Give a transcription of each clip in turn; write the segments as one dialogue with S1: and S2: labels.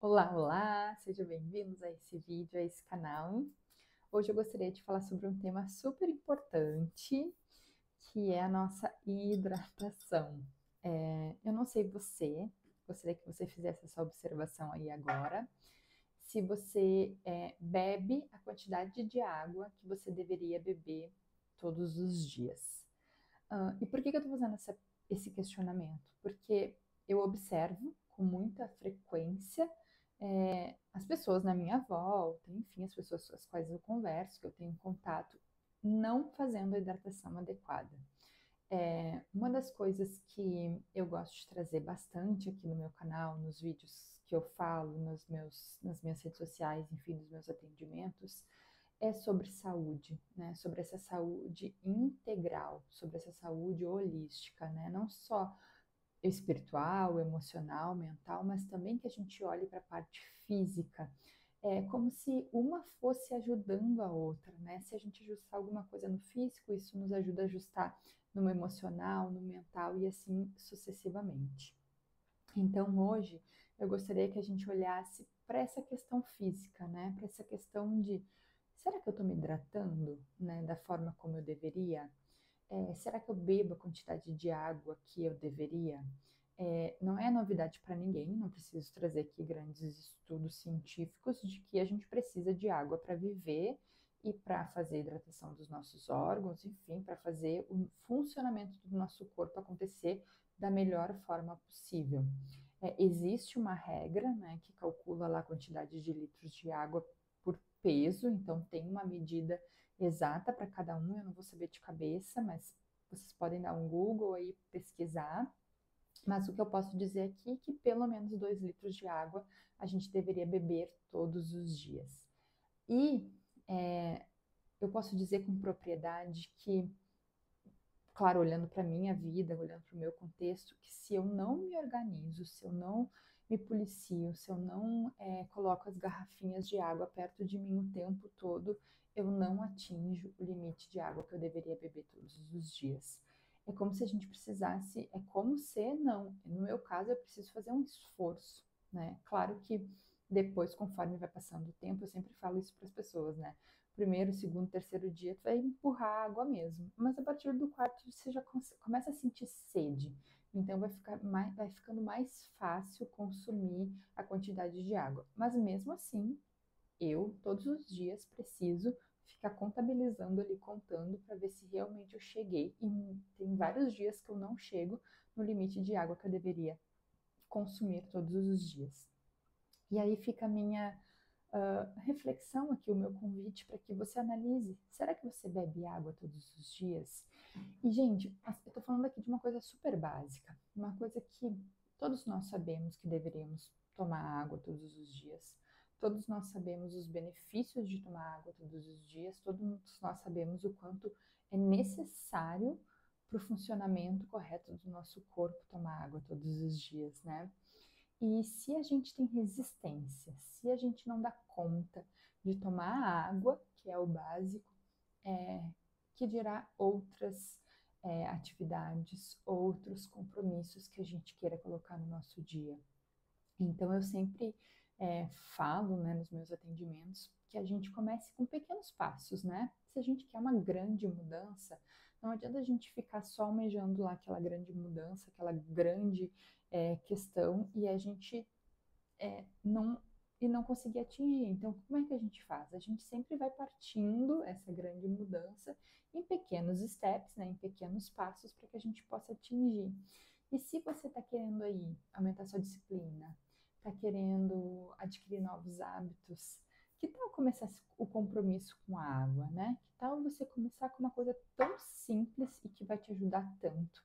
S1: Olá, olá! Sejam bem-vindos a esse vídeo, a esse canal. Hoje eu gostaria de falar sobre um tema super importante, que é a nossa hidratação. Eu não sei você, gostaria que você fizesse essa observação aí agora, se você bebe a quantidade de água que você deveria beber todos os dias. E por que eu estou fazendo esse questionamento? Porque eu observo com muita frequência as pessoas na minha volta, enfim, as pessoas com as quais eu converso, que eu tenho contato, não fazendo a hidratação adequada. Uma das coisas que eu gosto de trazer bastante aqui no meu canal, nos vídeos que eu falo, nas minhas redes sociais, enfim, nos meus atendimentos, é sobre saúde, né? Sobre essa saúde integral, sobre essa saúde holística, né? Não só espiritual, emocional, mental, mas também que a gente olhe para a parte física. É como se uma fosse ajudando a outra, né? Se a gente ajustar alguma coisa no físico, isso nos ajuda a ajustar no emocional, no mental e assim sucessivamente. Então, hoje, eu gostaria que a gente olhasse para essa questão física, né? Para essa questão de será que eu estou me hidratando, né, da forma como eu deveria? Será que eu bebo a quantidade de água que eu deveria? Não é novidade para ninguém, não preciso trazer aqui grandes estudos científicos de que a gente precisa de água para viver e para fazer a hidratação dos nossos órgãos, enfim, para fazer o funcionamento do nosso corpo acontecer da melhor forma possível. Existe uma regra, né, que calcula lá a quantidade de litros de água por peso, então tem uma medida exata para cada um, eu não vou saber de cabeça, mas vocês podem dar um Google aí, pesquisar. Mas o que eu posso dizer aqui é que pelo menos 2 litros de água a gente deveria beber todos os dias. E é, eu posso dizer com propriedade que, claro, olhando para a minha vida, olhando para o meu contexto, que se eu não me organizo, se eu não me policio, se eu não coloco as garrafinhas de água perto de mim o tempo todo, eu não atinjo o limite de água que eu deveria beber todos os dias. É como se a gente precisasse, é como se, não, no meu caso eu preciso fazer um esforço, né? Claro que depois, conforme vai passando o tempo, eu sempre falo isso para as pessoas, né? Primeiro, segundo, terceiro dia, tu vai empurrar água mesmo. Mas a partir do quarto você já começa a sentir sede. Então vai ficando mais fácil consumir a quantidade de água. Mas mesmo assim, eu todos os dias preciso ficar contabilizando ali, contando para ver se realmente eu cheguei. E tem vários dias que eu não chego no limite de água que eu deveria consumir todos os dias. E aí fica a minha reflexão aqui, o meu convite para que você analise. Será que você bebe água todos os dias? E, gente, eu estou falando aqui de uma coisa super básica, uma coisa que todos nós sabemos que deveríamos tomar água todos os dias. Todos nós sabemos os benefícios de tomar água todos os dias, todos nós sabemos o quanto é necessário para o funcionamento correto do nosso corpo tomar água todos os dias, né? E se a gente tem resistência, se a gente não dá conta de tomar água, que é o básico, é, que dirá outras atividades, outros compromissos que a gente queira colocar no nosso dia. Então, eu sempre falo, né, nos meus atendimentos que a gente comece com pequenos passos, né? Se a gente quer uma grande mudança, não adianta a gente ficar só almejando lá aquela grande mudança, aquela grande questão e a gente não não conseguir atingir. Então, como é que a gente faz? A gente sempre vai partindo essa grande mudança em pequenos steps, né, em pequenos passos para que a gente possa atingir. E se você está querendo aí aumentar sua disciplina, está querendo adquirir novos hábitos, que tal começar o compromisso com a água, né? Que tal você começar com uma coisa tão simples e que vai te ajudar tanto?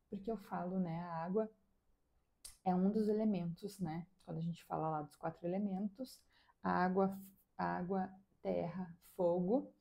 S1: Porque eu falo, né, a água é um dos elementos, né? Quando a gente fala lá dos 4 elementos, água, água, terra, fogo,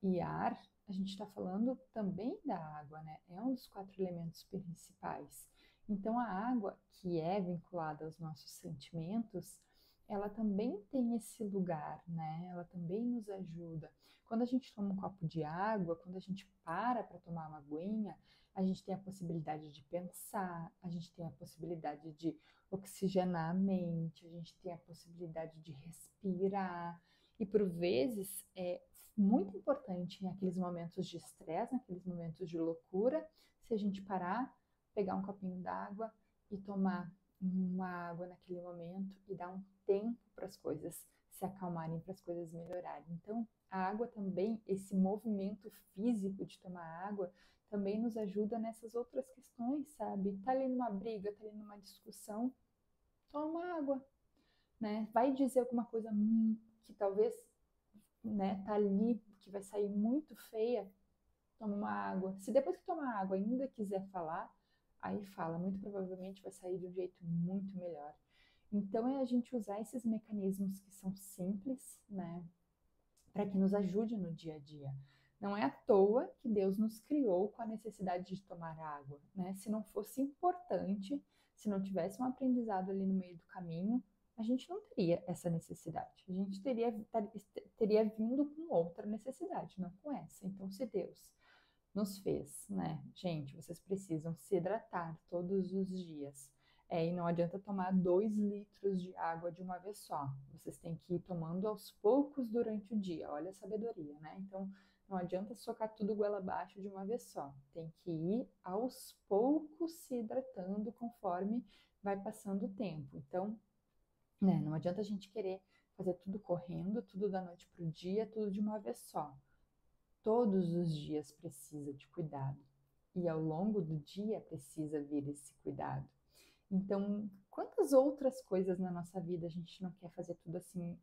S1: e ar, a gente está falando também da água, né? É um dos 4 elementos principais. Então, a água, que é vinculada aos nossos sentimentos, ela também tem esse lugar, né? Ela também nos ajuda. Quando a gente toma um copo de água, quando a gente para tomar uma aguinha, a gente tem a possibilidade de pensar, a gente tem a possibilidade de oxigenar a mente, a gente tem a possibilidade de respirar. E por vezes é muito importante em aqueles momentos de estresse, naqueles momentos de loucura, se a gente parar, pegar um copinho d'água e tomar uma água naquele momento e dar um tempo para as coisas se acalmarem, para as coisas melhorarem. Então, a água também, esse movimento físico de tomar água, também nos ajuda nessas outras questões, sabe? Tá ali numa briga, tá ali numa discussão, toma água, né? Vai dizer alguma coisa que talvez, né, tá ali, que vai sair muito feia, toma uma água. Se depois que tomar água ainda quiser falar, aí fala, muito provavelmente vai sair de um jeito muito melhor. Então é a gente usar esses mecanismos que são simples, né, para que nos ajude no dia a dia. Não é à toa que Deus nos criou com a necessidade de tomar água, né? Se não fosse importante, se não tivesse um aprendizado ali no meio do caminho, a gente não teria essa necessidade. A gente teria vindo com outra necessidade, não com essa. Então, se Deus nos fez, né? Gente, vocês precisam se hidratar todos os dias. E não adianta tomar 2 litros de água de uma vez só. Vocês têm que ir tomando aos poucos durante o dia. Olha a sabedoria, né? Então, não adianta socar tudo goela abaixo de uma vez só. Tem que ir aos poucos se hidratando conforme vai passando o tempo. Então, né, não adianta a gente querer fazer tudo correndo, tudo da noite para o dia, tudo de uma vez só. Todos os dias precisa de cuidado e ao longo do dia precisa vir esse cuidado. Então, quantas outras coisas na nossa vida a gente não quer fazer tudo assim,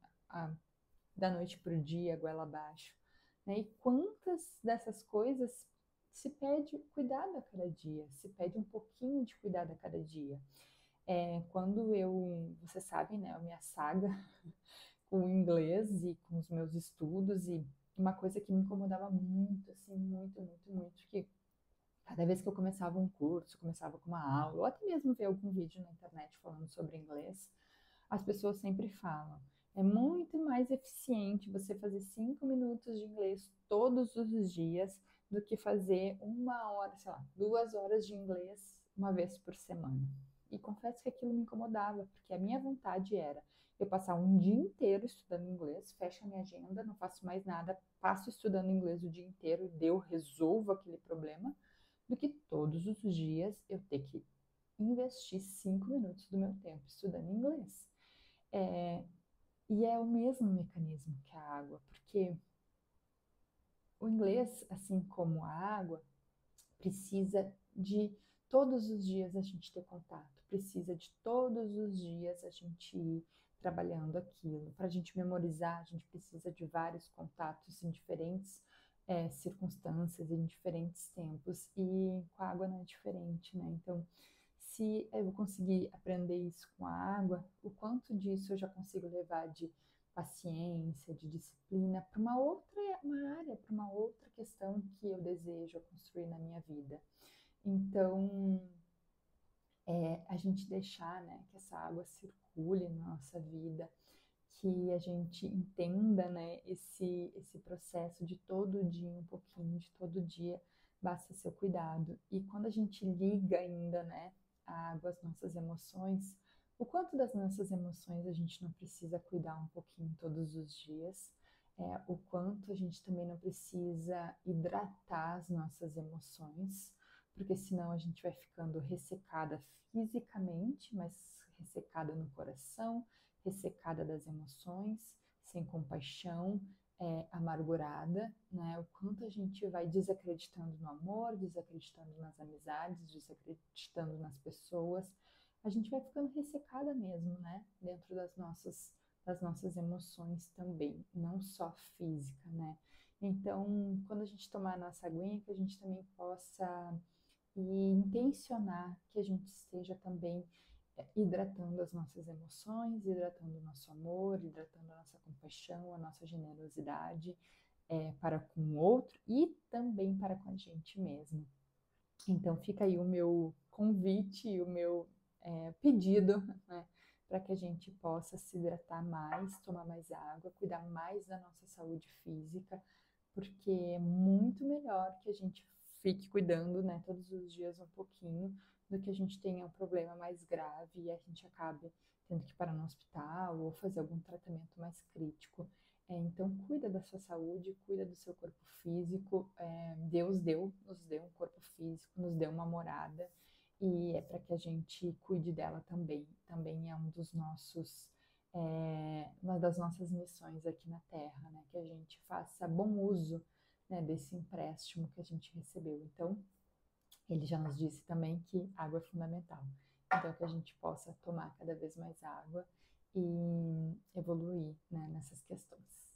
S1: da noite para o dia, goela abaixo, né? E quantas dessas coisas se pede cuidado a cada dia, se pede um pouquinho de cuidado a cada dia. Vocês sabem, né, a minha saga com o inglês e com os meus estudos e uma coisa que me incomodava muito, assim, muito, muito, muito, que cada vez que eu começava um curso, começava com uma aula, ou até mesmo ver algum vídeo na internet falando sobre inglês, as pessoas sempre falam, é muito mais eficiente você fazer 5 minutos de inglês todos os dias do que fazer 1 hora, sei lá, 2 horas de inglês uma vez por semana. E confesso que aquilo me incomodava, porque a minha vontade era eu passar um dia inteiro estudando inglês, fecho a minha agenda, não faço mais nada, passo estudando inglês o dia inteiro, eu resolvo aquele problema, do que todos os dias eu ter que investir 5 minutos do meu tempo estudando inglês. É, e é o mesmo mecanismo que a água, porque o inglês, assim como a água, precisa de todos os dias a gente ter contato, precisa de todos os dias a gente ir trabalhando aquilo. Para a gente memorizar, a gente precisa de vários contatos em diferentes circunstâncias, em diferentes tempos, e com a água não é diferente, né? Então, se eu conseguir aprender isso com a água, o quanto disso eu já consigo levar de paciência, de disciplina para uma área, para uma outra questão que eu desejo construir na minha vida. Então, a gente deixar, né, que essa água circule na nossa vida, que a gente entenda, né, esse processo de todo dia, um pouquinho de todo dia, basta seu cuidado. E quando a gente liga ainda, né, a água às nossas emoções, o quanto das nossas emoções a gente não precisa cuidar um pouquinho todos os dias, o quanto a gente também não precisa hidratar as nossas emoções, porque senão a gente vai ficando ressecada fisicamente, mas ressecada no coração, ressecada das emoções, sem compaixão, amargurada, né? O quanto a gente vai desacreditando no amor, desacreditando nas amizades, desacreditando nas pessoas, a gente vai ficando ressecada mesmo, né? Dentro das nossas emoções também, não só física, né? Então, quando a gente tomar a nossa aguinha, que a gente também possa intencionar que a gente esteja também hidratando as nossas emoções, hidratando o nosso amor, hidratando a nossa compaixão, a nossa generosidade para com o outro e também para com a gente mesmo. Então fica aí o meu convite, o meu pedido, né, para que a gente possa se hidratar mais, tomar mais água, cuidar mais da nossa saúde física, porque é muito melhor que a gente fique cuidando, né, todos os dias um pouquinho, do que a gente tenha um problema mais grave e a gente acabe tendo que parar no hospital ou fazer algum tratamento mais crítico. Então, cuida da sua saúde, cuida do seu corpo físico. Deus nos deu um corpo físico, nos deu uma morada e é para que a gente cuide dela também. Também é uma das nossas missões aqui na Terra, né? Que a gente faça bom uso, né, desse empréstimo que a gente recebeu. Então, ele já nos disse também que água é fundamental. Então, que a gente possa tomar cada vez mais água e evoluir, né, nessas questões.